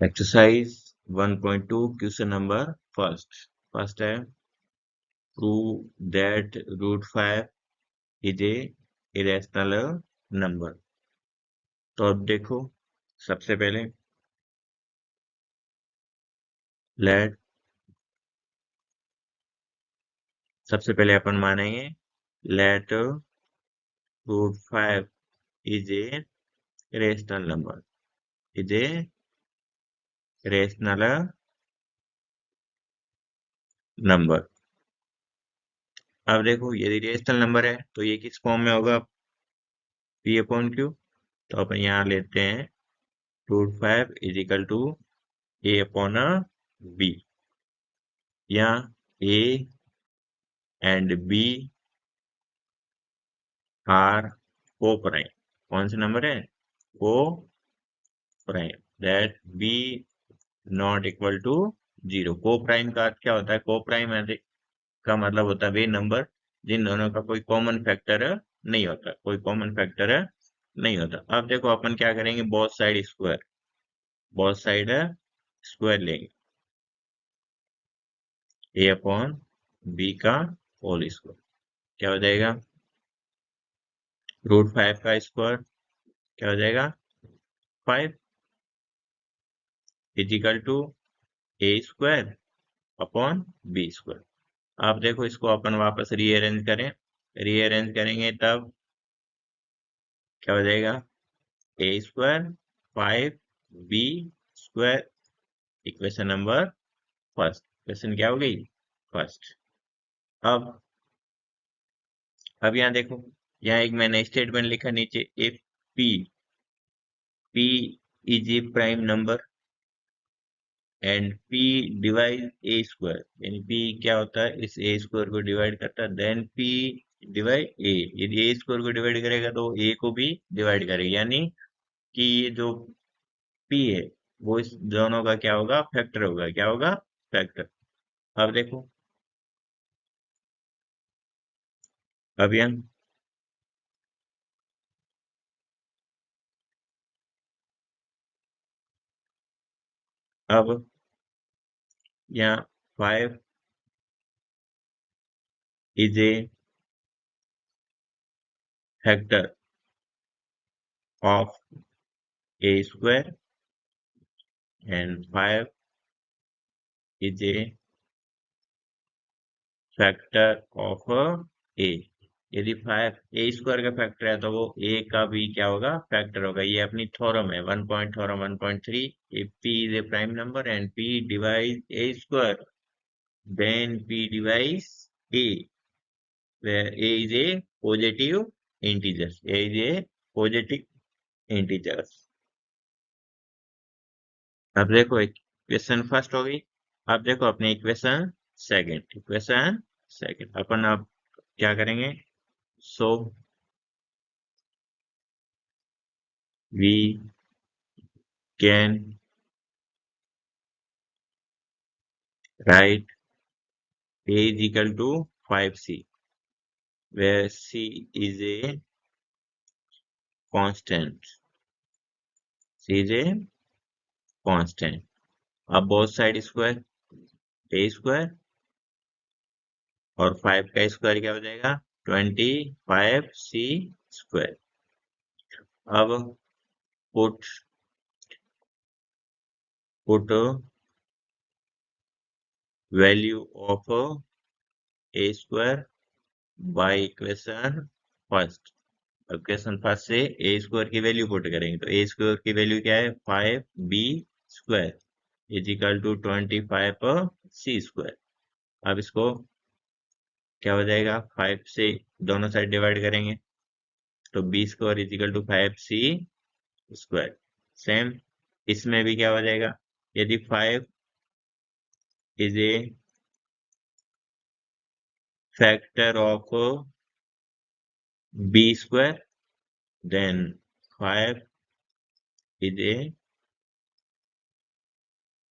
Exercise 1.2 question number first है prove that √5 is a irrational number. तो अब देखो, सबसे पहले लेट सबसे पहले अपन मानेंगे let √5 is a rational number, is a rational number. अब देखो, यदि रेशनल नंबर है तो ये किस फॉर्म में होगा, P अपॉन Q। तो अपन यहाँ लेते हैं √5 is equal to A upon B। यहाँ A and B are coprime. कौन से नंबर है, coprime, that B not equal to 0। को प्राइम का अर्थ क्या होता है, को प्राइम का मतलब होता है वे नंबर जिन दोनों का कोई कॉमन फैक्टर नहीं होता, कोई कॉमन फैक्टर नहीं होता। अब देखो अपन क्या करेंगे, बोथ साइड स्क्वायर लेंगे, A अपॉन B का होल स्क्वायर। क्या हो जाएगा, √5 का स्क्वायर क्या हो जाएगा 5 is equal to A square upon B square. अब देखो, इसको अपन वापस रीअरेंज करेंगे तब क्या हो जाएगा, A square 5B square. Equation number first, equation क्या हो गई, फर्स्ट। अब यहाँ देखो, यहाँ एक मैंने स्टेटमेंट लिखा नीचे, if P is a prime number and P divide A square, यानी P क्या होता है, इस A स्क्वायर को डिवाइड करता है, देन P डिवाइड A। यदि A स्क्वायर को डिवाइड करेगा तो A को भी डिवाइड करेगा, यानी कि ये जो P है वो इस दोनों का क्या होगा, फैक्टर होगा। क्या होगा, फैक्टर। अब देखो, अब यहाँ अब यहाँ 5 is a factor of A square and 5 is a factor of A। यदि 5 A स्क्वायर का फैक्टर है तो वो A का भी क्या होगा, फैक्टर होगा। ये अपनी थ्योरम है, 1.3 if P is a prime number and P divides A square then P divides A, where A is a positive integer, A is a positive integer। अब देखो, इक्वेशन फर्स्ट हो गई। अब देखो अपने इक्वेशन सेकंड अपन अब क्या करेंगे, so we can write A is equal to 5C, where C is a constant. C is a constant. अब both side square, A square और 5 का स्क्वायर क्या हो जाएगा, 25C स्क्वायर। अब put value of A square by equation first. Equation first से A square की value put करेंगे तो A स्क्वायर की वैल्यू क्या है, 5B square is equal to 25C square. अब इसको क्या हो जाएगा, 5 से दोनों साइड डिवाइड करेंगे तो B square is equal to 5C square. Same इसमें भी क्या हो जाएगा, यदि 5 is a factor of B square then 5 is a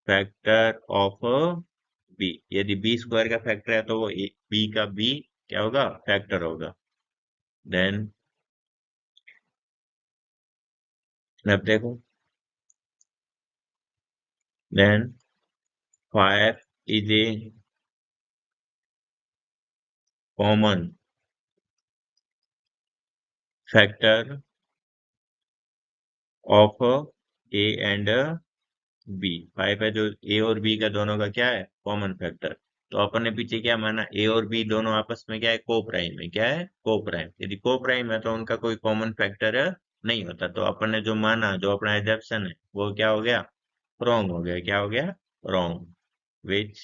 factor of B। यदि B स्क्वायर का फैक्टर है तो वो B का B क्या होगा, फैक्टर होगा। देन अब देखो, then 5 is a common factor of A and B। 5 है जो A और B का दोनों का क्या है, कॉमन फैक्टर। तो अपन ने पीछे क्या माना, A और B दोनों आपस में क्या है, को प्राइम है। क्या है, को प्राइम। यदि को प्राइम है तो उनका कोई कॉमन फैक्टर नहीं होता। तो अपन ने जो माना, जो अपना एजम्पशन है, वो क्या हो गया, रॉन्ग हो गया। क्या हो गया, रॉन्ग। विच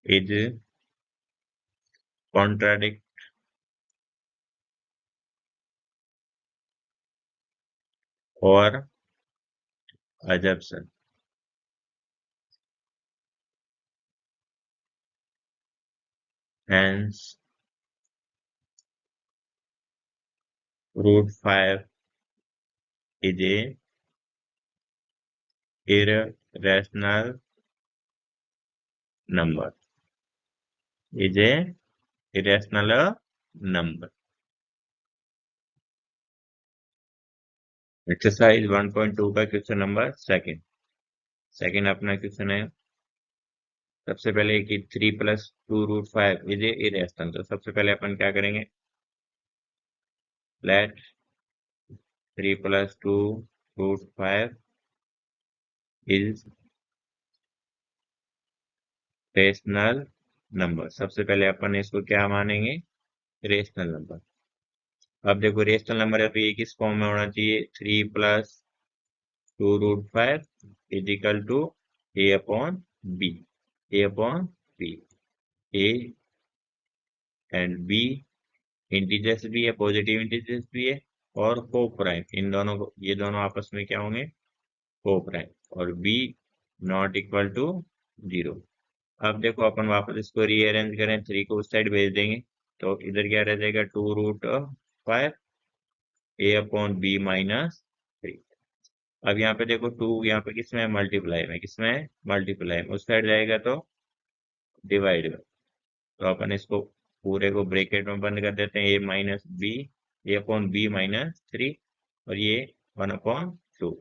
इज कॉन्ट्राडिक्ट और assumption। Hence, root 5 is a irrational number. Is a irrational number। Exercise 1.2 का क्वेश्चन नंबर सेकंड। सेकंड अपना क्वेश्चन है, सबसे पहले कि 3 + 2√5 इज ए इरेशनल। तो सबसे पहले अपन क्या करेंगे, लेट 3 + 2√5 इज रेशनल नंबर। सबसे पहले अपन इसको क्या मानेंगे, रेशनल नंबर। अब देखो रेशनल नंबर है तो ये किस फॉर्म में होना चाहिए, 3 + 2√5 is equal to A/B। A/B। A and B integers भी है, पॉजिटिव इंटीजर्स भी है, और को प्राइम। इन दोनों को, ये दोनों आपस में क्या होंगे, को प्राइम। और बी नॉट इक्वल टू 0। अब देखो अपन वापस इसको रीअरेंज करें, 3 को उस साइड भेज देंगे तो इधर क्या रह जाएगा, 2√5 A/B-3। अब यहाँ पे देखो 2 यहाँ पे किसमें मल्टीप्लाई में, किसमें मल्टीप्लाई में, उस साइड जाएगा तो डिवाइड में। तो अपन इसको पूरे को ब्रैकेट में बंद कर देते हैं, A-B, A/B-3, और ये 1/2।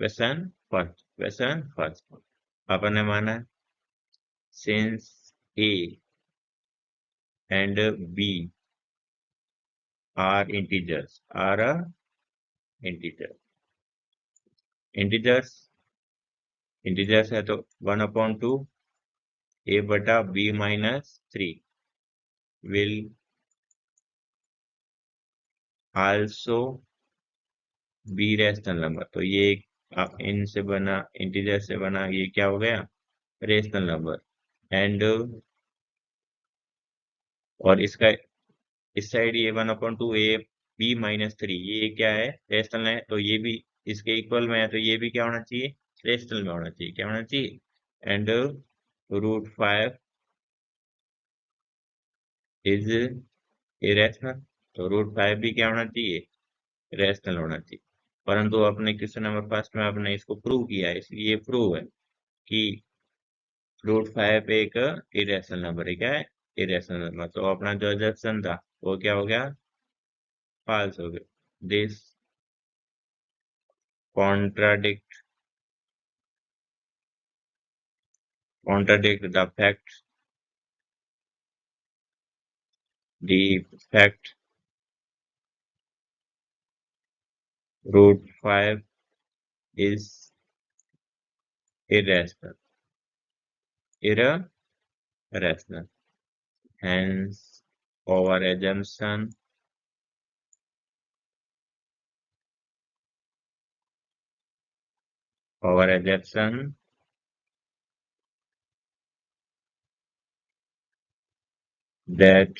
क्वेश्चन फर्स्ट अपन ने माना, since A and B are integers, integers integers है तो 1/2 A/B-3 will also be rational number. तो ये इनसे बना, इंटीजर से बना, ये क्या हो गया, रेशनल नंबर। एंड और इसका इस साइड ये 1/2 A/B-3, ये क्या है, रेशनल है, तो ये भी इसके इक्वल में है, तो ये भी क्या होना चाहिए, रेशनल में होना चाहिए। क्या होना चाहिए, एंड √5 इज इरेशनल। तो √5 भी क्या होना चाहिए, रेशनल होना चाहिए। परंतु अपने क्वेश्चन नंबर फर्स्ट में आपने इसको प्रूव किया है, इसलिए ये प्रूव है कि √5 एक इरेशनल नंबर है। क्या है, इरेशनल नंबर। तो अपना जो एजम्पशन था वो क्या हो गया, फॉल्स हो गया। This contradict contradict the fact √5 is irrational. Irrational. Hence, our assumption our assumption that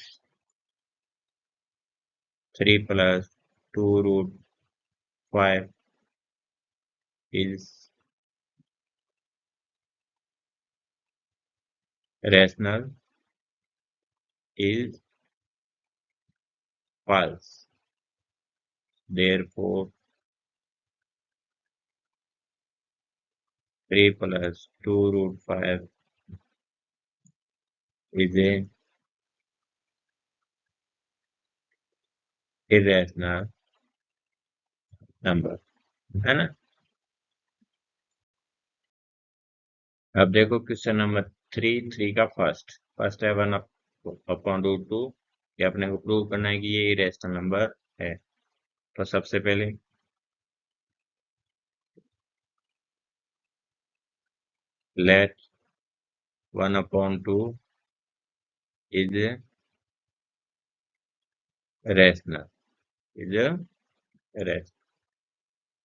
3 + 2√5 is rational is false. Therefore, 3 + 2√5 is a irrational number. है ना। अब देखो क्वेश्चन नंबर थ्री, थ्री का फर्स्ट, फर्स्ट है 1/√2। ये अपने को प्रूव करना है कि ये इरेशनल नंबर है। तो सबसे पहले let 1/2 is rational, is rational.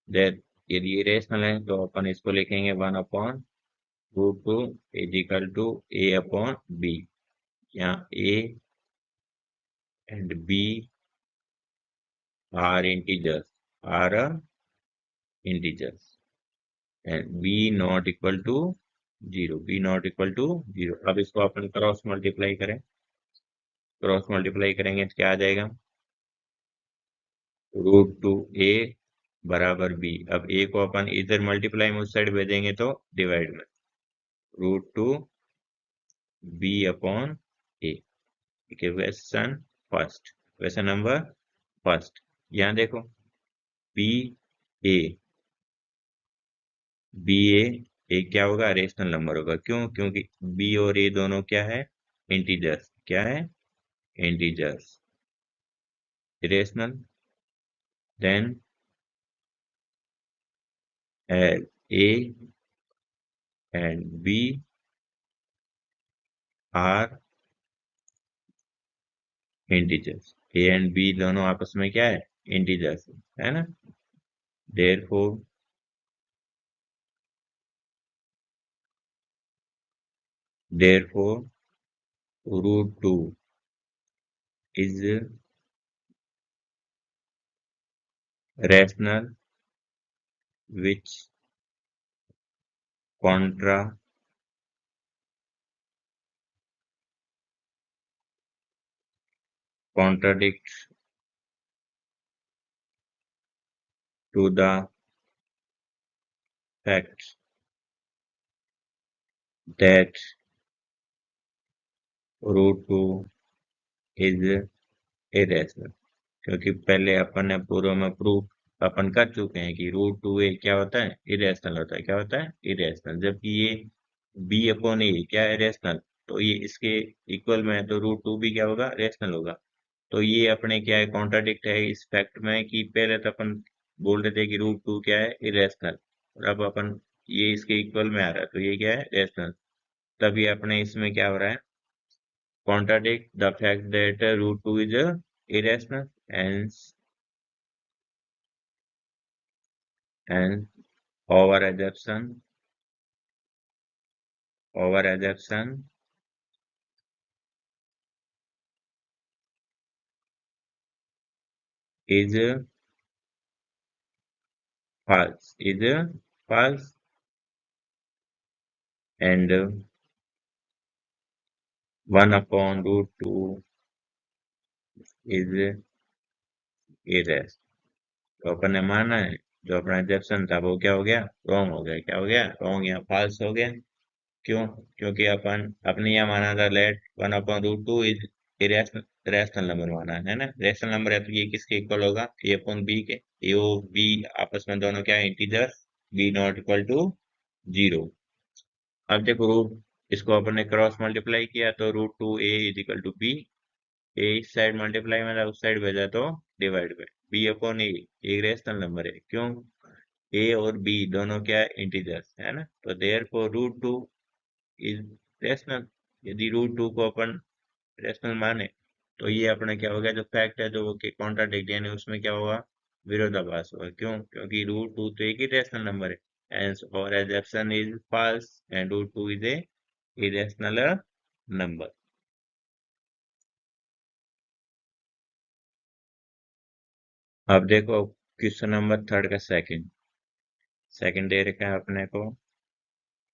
That यदि ये रेशनल है तो अपन इसको लिखेंगे 1/√2 इज इक्वल टू A/B। यहाँ A and B are integers, are integers, and B not equal to 0, B not equal to 0। अब इसको अपन क्रॉस मल्टीप्लाई करें, क्रॉस मल्टीप्लाई करेंगे तो क्या आ जाएगा, √2A बराबर B। अब A को अपन इधर मल्टीप्लाई में उस साइड भेजेंगे तो डिवाइड में, √2B/A। Question first, question number first. यहाँ देखो बी ए, बी ए क्या होगा, रेशनल नंबर होगा। क्यों? क्योंकि बी और ए दोनों क्या है, इंटीजर्स। क्या है, integers. Rational. Then A and B are integers. A and B दोनों आपस में क्या है, इंटीजर्स है ना। Therefore therefore √2 is rational which contradicts to the fact that √2 is irrational। क्योंकि पहले अपन ने पूर्व में प्रूफ अपन कर चुके हैं कि √2A क्या होता है, इरेशनल होता है। क्या होता है, इरेशनल। जबकि ये B/A क्या है, रेशनल। तो ये इसके इक्वल में है, तो √2 भी क्या होगा, रेशनल होगा। तो ये अपने क्या है, कॉन्ट्राडिक्ट है इस फैक्ट में कि पहले तो अपन बोल रहे थे कि √2 क्या है, इरेशनल, और अब अपन ये इसके इक्वल में आ रहा है तो ये क्या है, रेशनल। तभी अपने इसमें क्या हो रहा है, contradict the fact that √2 is irrational, and our assumption is false, is false, and 1/√2 is irrational। तो अपन ने माना है, जो अपना एग्जेप्शन था वो क्या हो गया, रॉन्ग हो गया। क्या हो गया, रॉन्ग या फॉल्स हो गया। क्यों? क्योंकि अपन अपने यहाँ माना था let 1/√2 is irrational, rational number माना है ना। रैशनल नंबर है तो ये किसके इक्वल होगा, A/B के। ए और बी आपस में दोनों क्या है, integers. B not equal to 0। अब देखो रूट, इसको अपन ने क्रॉस मल्टीप्लाई किया तो √2A is equal to B. A इस साइड मल्टीप्लाई में था, उस साइड भेजा तो डिवाइड बाय B/A। एक रेशनल नंबर है। क्यों? ए और बी दोनों क्या है, इंटीजर्स है ना। तो देयर फॉर √2 इज रेशनल। यदि √2 को अपन रेशनल माने तो ये अपना क्या हो गया, जो फैक्ट है जो वो के कॉन्ट्राडिक्ट, यानी उसमें क्या होगा, विरोधाभास होगा। क्यों? क्योंकि √2 तो एक ही रेशनल नंबर है, hence our assumption is false and √2 is a irrational number। अब देखो क्वेश्चन नंबर थर्ड का सेकंड, सेकंड दे रखा है अपने को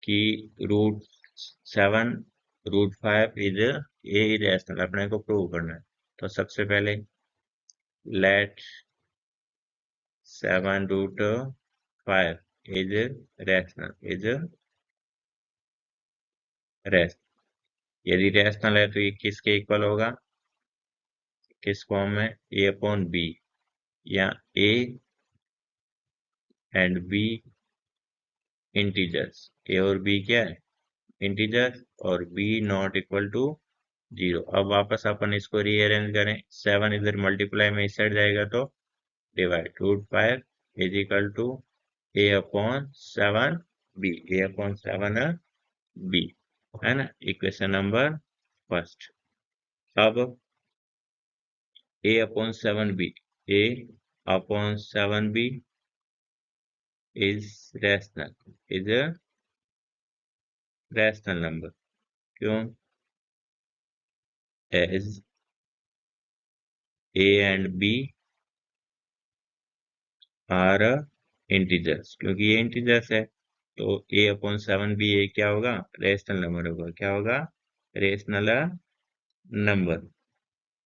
कि √7 √5 इज ए इरेशनल, अपने को प्रूव करना है। तो सबसे पहले let 7√5 is rational, is rational. यदि रैशनल है तो ये किसके इक्वल होगा, किस फॉर्म में, A/B, या A एंड बी इंटीजर्स। ए और बी क्या है? इंटीजर्स। और बी नॉट इक्वल टू 0। अब वापस अपन इसको रीअरेंज करें, 7 इधर मल्टीप्लाई में इस साइड जाएगा तो divide, √5 is equal to A upon 7 B, A upon 7 B, है ना, इक्वेशन नंबर फर्स्ट। अब a upon 7b, a upon 7b is a rational number। क्यों? as a and b are integers, क्योंकि ये इंटीजर्स है तो a upon 7b ये क्या होगा? रेशनल नंबर होगा। क्या होगा? Rational number.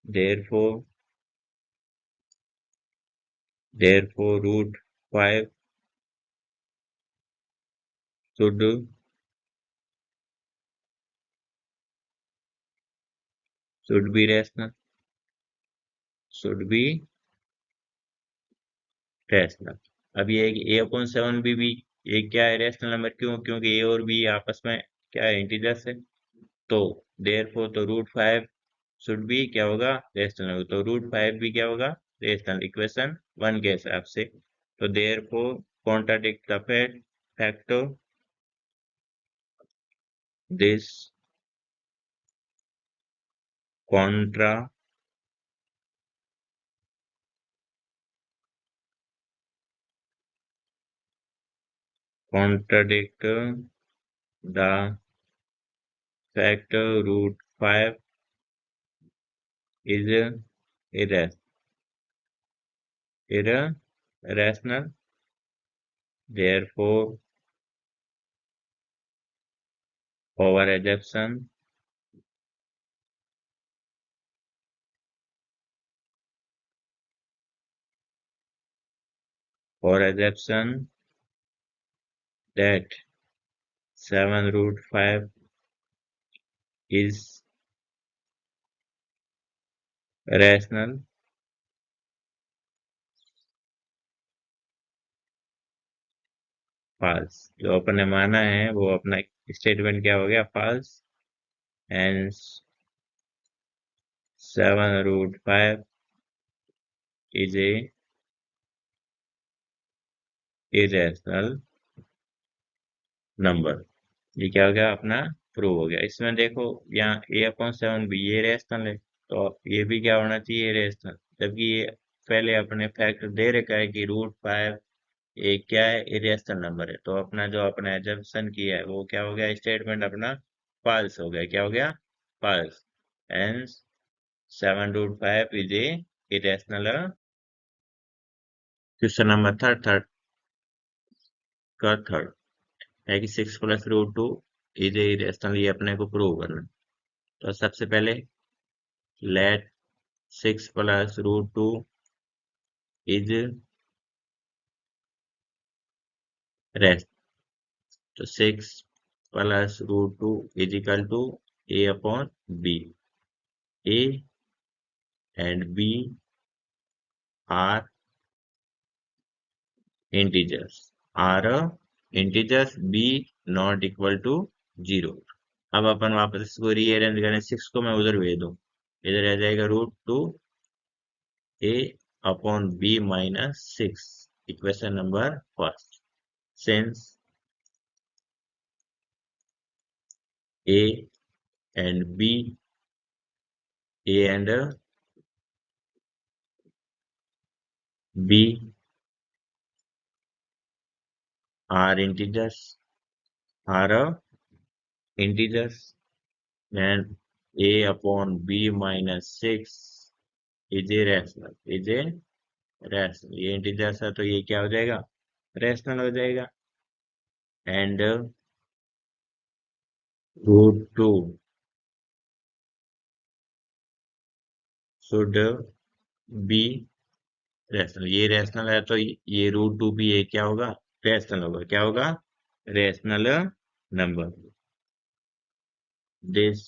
therefore √5 should be rational, should be rational. अब ये ए अपॉन 7 भी ये क्या है? Rational number. क्यों? क्योंकि ए और बी आपस में क्या है? इंटीजर्स है। तो देयरफॉर तो √5 शुड बी क्या होगा? Rational number. तो √5 भी क्या होगा? रैशनल। इक्वेशन 1 के हिसाब से। तो therefore contradict the factor this Contra contradict the factor √5 is irrational, therefore our assumption that 7 √5 is rational false। जो अपन ने माना है वो अपना स्टेटमेंट क्या हो गया? false। and 7 √5 is a irrational number। ये क्या हो गया? अपना प्रूव हो गया। इसमें देखो यहाँ a अपॉन 7 भी ये रेशनल है तो ये भी क्या होना चाहिए? रेशनल। जबकि ये पहले अपने फैक्ट दे रखा है कि √5 एक क्या है? इरेशनल नंबर है। तो अपना जो अपने एजम्पशन किया है वो क्या हो गया? स्टेटमेंट अपना फॉल्स हो गया। क्या हो गया? False. Hence 7 √5 is a irrational. Question number third का थर्ड है कि 6 + √2 इज ए इरेशनल। ये अपने को प्रूव करना है। तो सबसे पहले लेट 6 + √2 इज रेस्ट। तो 6 + √2 is equal to a upon b। a and b are integers b not equal to 0। अब अपन वापस इसको रीअरेंज करें, 6 को मैं उधर भेज दूं, इधर रह जाएगा √2 a upon b minus 6, equation number first. Since a and b, a and b are integers and a upon b minus 6 is a rational, ये इंटीजर्स है तो ये क्या हो जाएगा? रैशनल हो जाएगा। And √2 should be rational. ये रैशनल है तो ये √2 भी ये क्या होगा? रैशनल होगा। क्या होगा? Rational number. This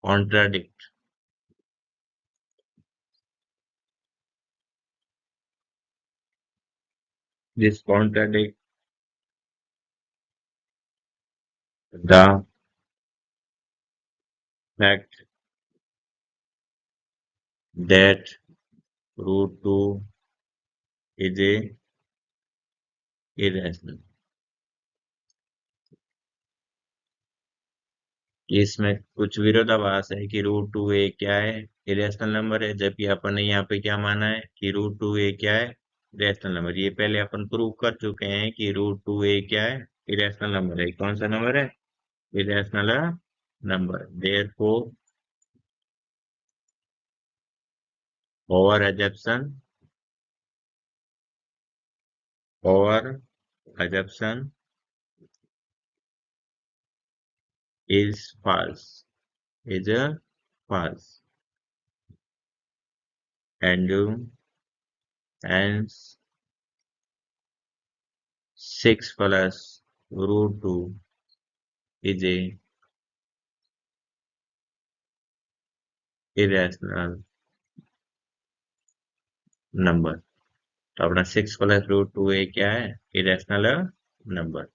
contradict This contradict the fact that root 2 is a irrational. कि इसमें कुछ विरोधाभास है कि रूट टू ए क्या है, इरेशनल नंबर है, जबकि अपन ने यहाँ पे क्या माना है कि रूट टू ए क्या है, इरेशनल नंबर। ये पहले अपन प्रूव कर चुके हैं कि रूट टू ए क्या है, इरेशनल नंबर है। कौन सा नंबर है? Irrational number. Therefore over assumption, over assumption is false, is false, and 6 plus root 2 is a irrational number। तो अपना 6 प्लस रूट टू ए क्या है? Irrational number.